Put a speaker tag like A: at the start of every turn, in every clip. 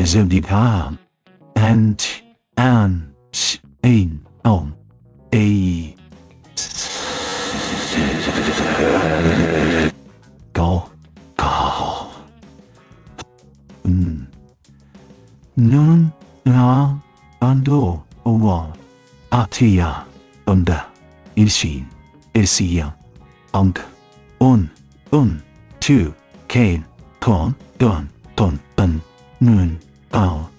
A: Zodiac, and, in, on, a, go, nun, na, ando, owa, atia, onda, ishin, isia, un, tu, kain, kon, don, nun, ao.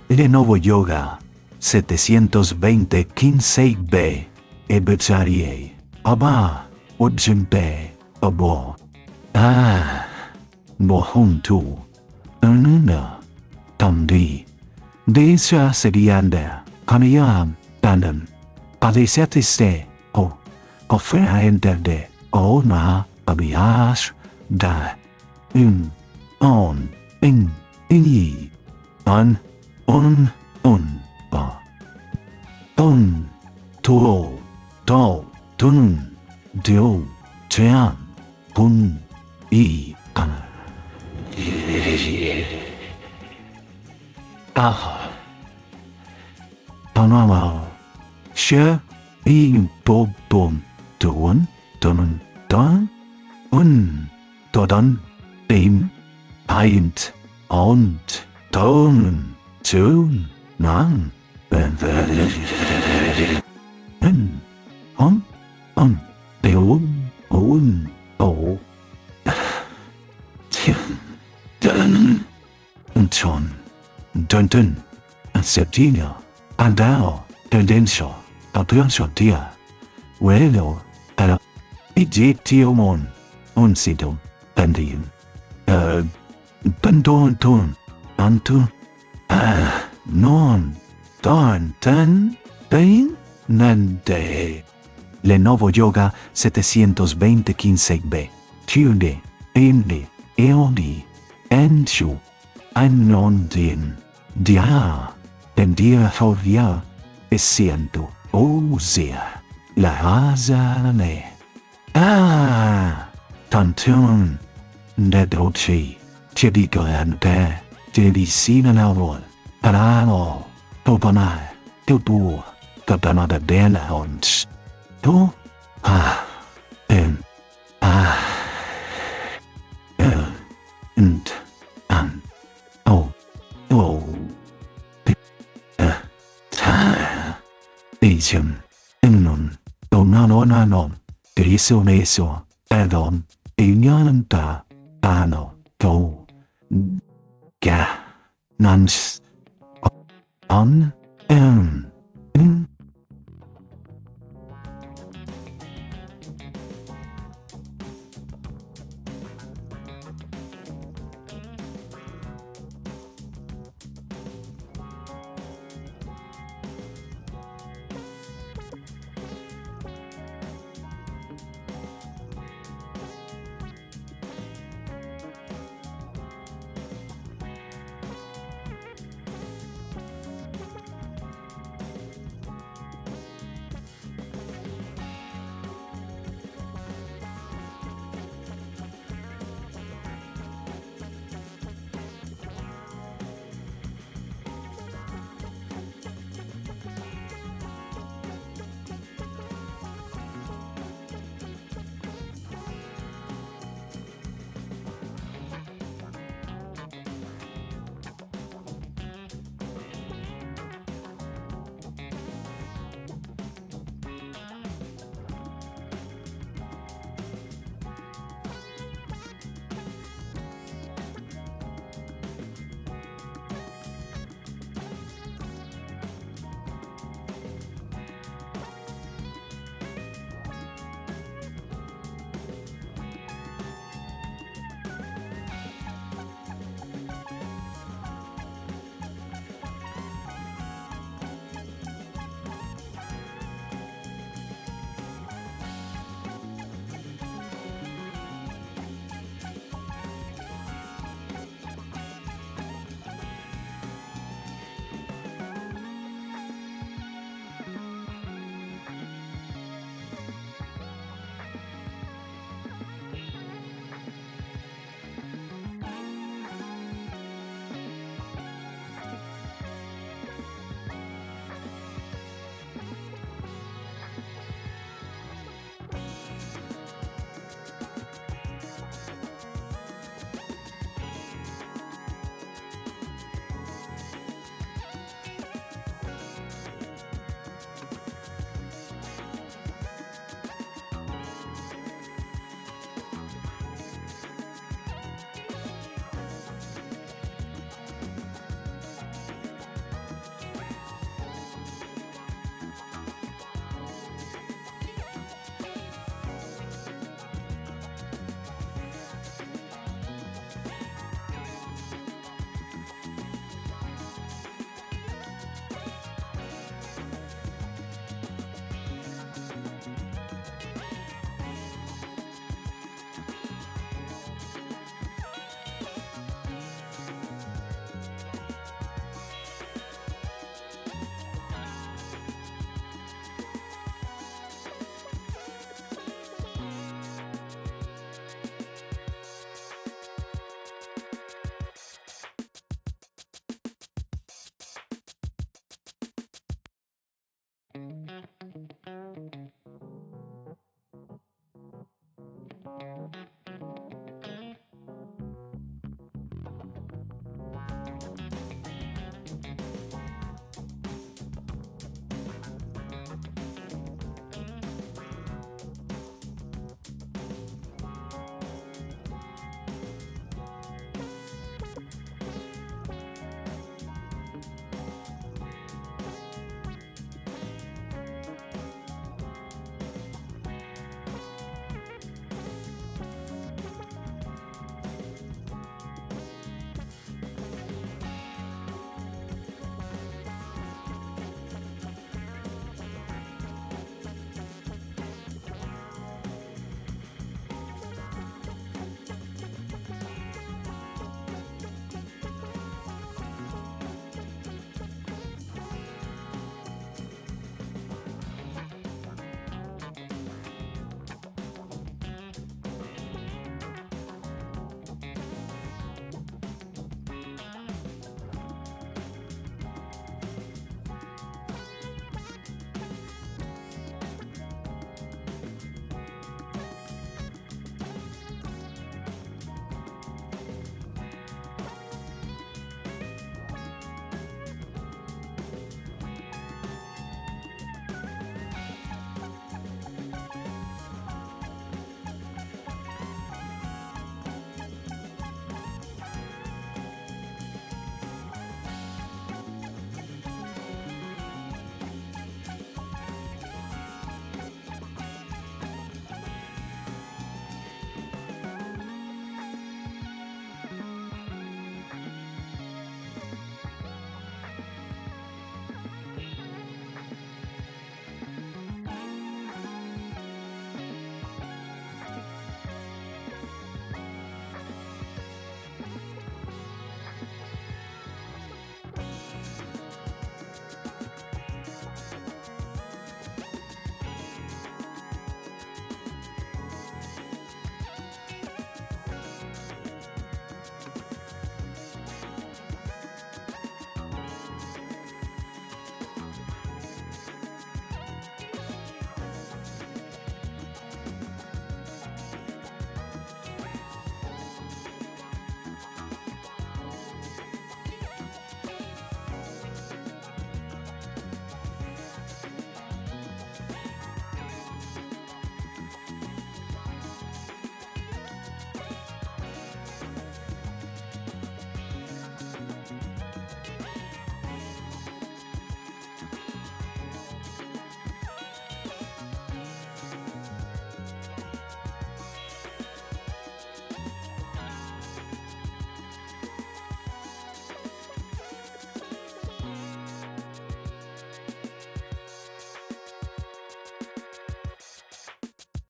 A: Lenovo Yoga 720 15B Ebetsarie Aba Ujimpe Abo Mohuntu Nuna Tamdi Desa Serianda Kaniyam Tanam Padesatiste O Offerenterde O Na Abiash Da On In Ba To Tun Dio Tian Pun Kan Panama She Bob Don Todan Beam Pint Und Ton Tun Nan Dun Septina Andao Tendencio Attention Tia Bueno Ara Ejectiomon Unsidum Pendium Pendon Antu Non Tan Nande Lenovo Yoga 720 15B Tude Indi Eoni Enshu Anondin Dia DendiaHovia Esiento Ozia La Hazane Tantum Nedochi Chedigoante Chedicina Lavol Arano Topana Tutu Katanada Dela Hons To Dicem, non, donanon, griso meso, adon, ignanta, ano, go, ga, nans, on,